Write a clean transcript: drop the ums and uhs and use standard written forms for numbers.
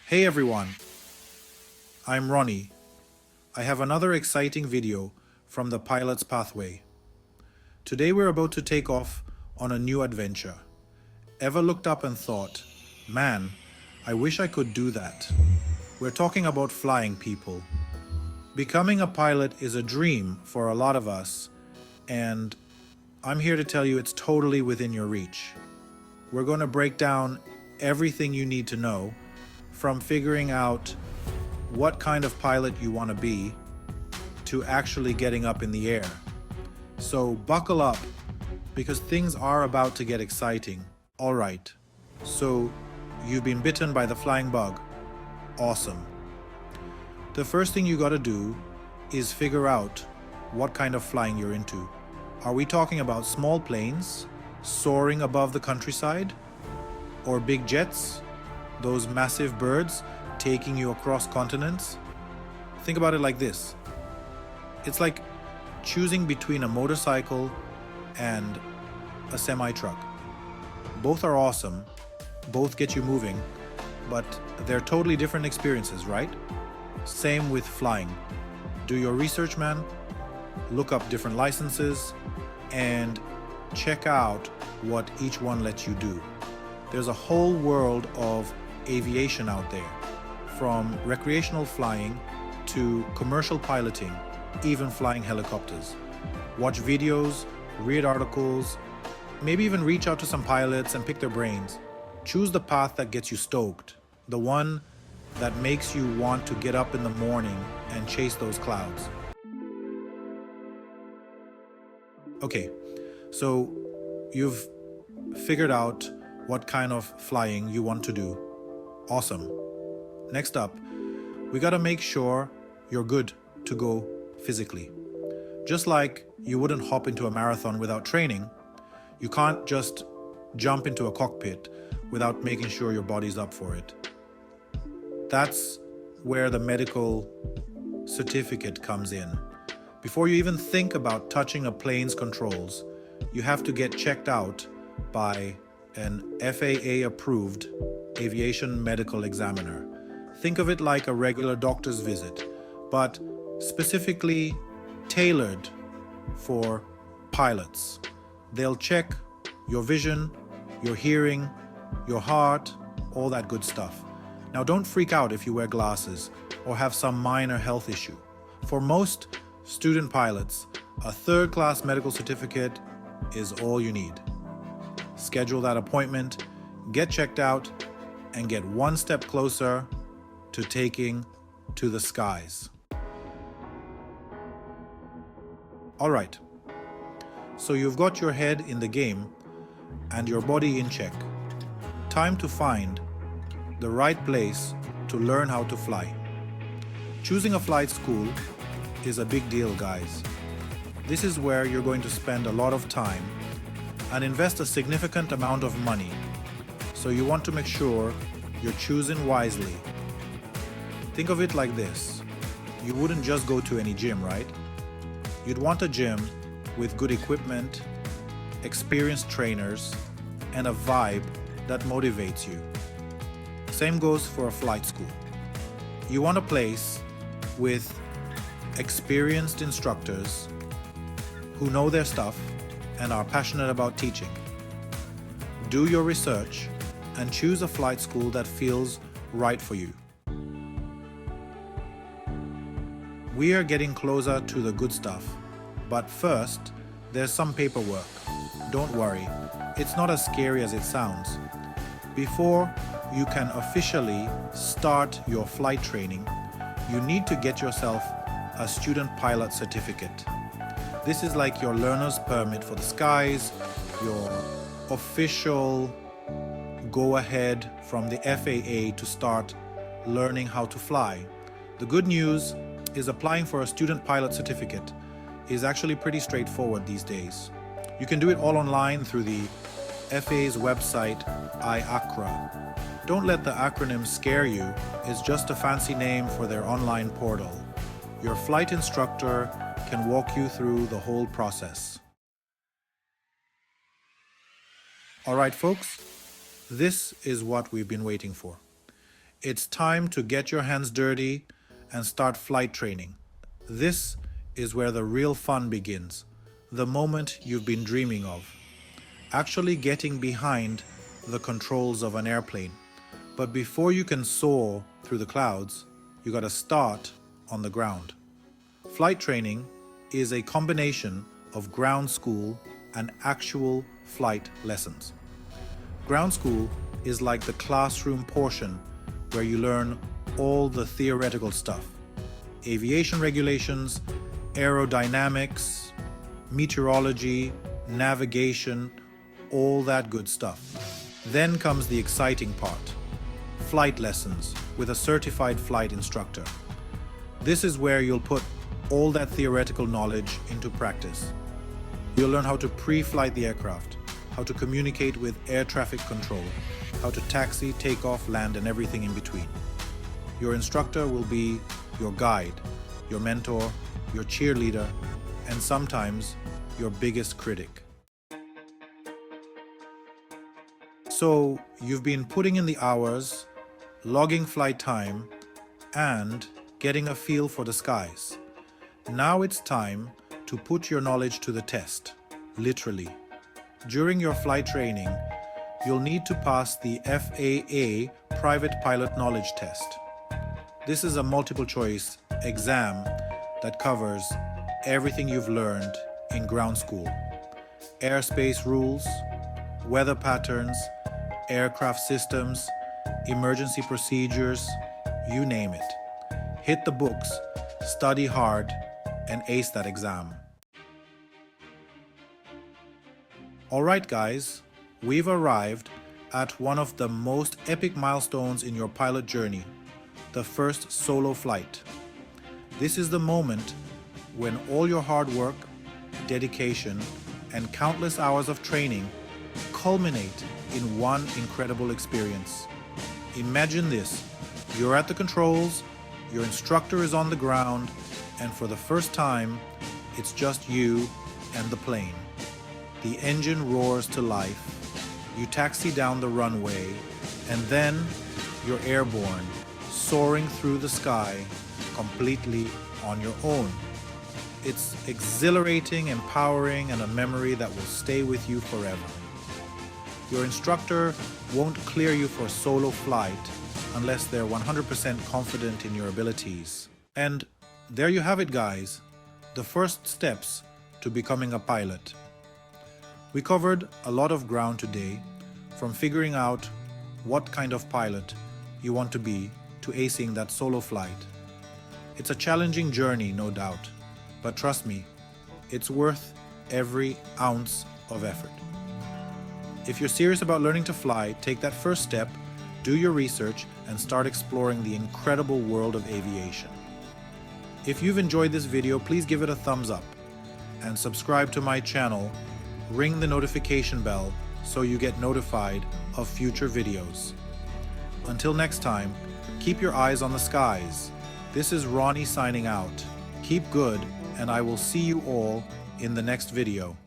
Hey everyone, I'm Ronnie. I have another exciting video from the Pilot's Pathway. Today we're about to take off on a new adventure. Ever looked up and thought, man, I wish I could do that? We're talking about flying, people. Becoming a pilot is a dream for a lot of us, and I'm here to tell you it's totally within your reach. We're going to break down everything you need to know, from figuring out what kind of pilot you want to be to actually getting up in the air. So buckle up, because things are about to get exciting. All right, so you've been bitten by the flying bug. Awesome. The first thing you got to do is figure out what kind of flying you're into. Are we talking about small planes soaring above the countryside? Or big jets? Those massive birds taking you across continents? Think about it like this. It's like choosing between a motorcycle and a semi-truck. Both are awesome, both get you moving, but they're totally different experiences, right? Same with flying. Do your research, man. Look up different licenses and check out what each one lets you do. There's a whole world of aviation out there, from recreational flying to commercial piloting, even flying helicopters. Watch videos, read articles, maybe even reach out to some pilots and pick their brains. Choose the path that gets you stoked, the one that makes you want to get up in the morning and chase those clouds. Okay, so you've figured out what kind of flying you want to do. Awesome. Next up, we gotta make sure you're good to go physically. Just like you wouldn't hop into a marathon without training, you can't just jump into a cockpit without making sure your body's up for it. That's where the medical certificate comes in. Before you even think about touching a plane's controls, you have to get checked out by an FAA-approved aviation medical examiner. Think of it like a regular doctor's visit, but specifically tailored for pilots. They'll check your vision, your hearing, your heart, all that good stuff. Now don't freak out if you wear glasses or have some minor health issue. For most student pilots, a third-class medical certificate is all you need. Schedule that appointment, get checked out, and get one step closer to taking to the skies. All right, so you've got your head in the game and your body in check. Time to find the right place to learn how to fly. Choosing a flight school is a big deal, guys. This is where you're going to spend a lot of time and invest a significant amount of money. So you want to make sure you're choosing wisely. Think of it like this. You wouldn't just go to any gym, right? You'd want a gym with good equipment, experienced trainers, and a vibe that motivates you. Same goes for a flight school. You want a place with experienced instructors who know their stuff and are passionate about teaching. Do your research and choose a flight school that feels right for you. We are getting closer to the good stuff, but first, there's some paperwork. Don't worry, it's not as scary as it sounds. Before you can officially start your flight training, you need to get yourself a student pilot certificate. This is like your learner's permit for the skies, your official go-ahead from the FAA to start learning how to fly. The good news is applying for a student pilot certificate is actually pretty straightforward these days. You can do it all online through the FAA's website, IACRA. Don't let the acronym scare you, it's just a fancy name for their online portal. Your flight instructor can walk you through the whole process. All right, folks, this is what we've been waiting for. It's time to get your hands dirty and start flight training. This is where the real fun begins, the moment you've been dreaming of. Actually getting behind the controls of an airplane. But before you can soar through the clouds, you gotta start on the ground. Flight training is a combination of ground school and actual flight lessons. Ground school is like the classroom portion where you learn all the theoretical stuff. Aviation regulations, aerodynamics, meteorology, navigation, all that good stuff. Then comes the exciting part, flight lessons with a certified flight instructor. This is where you'll put all that theoretical knowledge into practice. You'll learn how to pre-flight the aircraft, how to communicate with air traffic control, how to taxi, take off, land, and everything in between. Your instructor will be your guide, your mentor, your cheerleader, and sometimes your biggest critic. So you've been putting in the hours, logging flight time, and getting a feel for the skies. Now it's time to put your knowledge to the test, literally. During your flight training, you'll need to pass the FAA Private Pilot Knowledge Test. This is a multiple choice exam that covers everything you've learned in ground school. Airspace rules, weather patterns, aircraft systems, emergency procedures, you name it. Hit the books, study hard, and ace that exam. Alright guys, we've arrived at one of the most epic milestones in your pilot journey, the first solo flight. This is the moment when all your hard work, dedication, and countless hours of training culminate in one incredible experience. Imagine this, you're at the controls, your instructor is on the ground, and for the first time, it's just you and the plane. The engine roars to life, you taxi down the runway, and then you're airborne, soaring through the sky, completely on your own. It's exhilarating, empowering, and a memory that will stay with you forever. Your instructor won't clear you for solo flight unless they're 100% confident in your abilities. And there you have it guys, the first steps to becoming a pilot. We covered a lot of ground today, from figuring out what kind of pilot you want to be to acing that solo flight. It's a challenging journey, no doubt, but trust me, it's worth every ounce of effort. If you're serious about learning to fly, take that first step, do your research, and start exploring the incredible world of aviation. If you've enjoyed this video, please give it a thumbs up and subscribe to my channel. Ring the notification bell so you get notified of future videos. Until next time, keep your eyes on the skies. This is Ronnie signing out. Keep good, and I will see you all in the next video.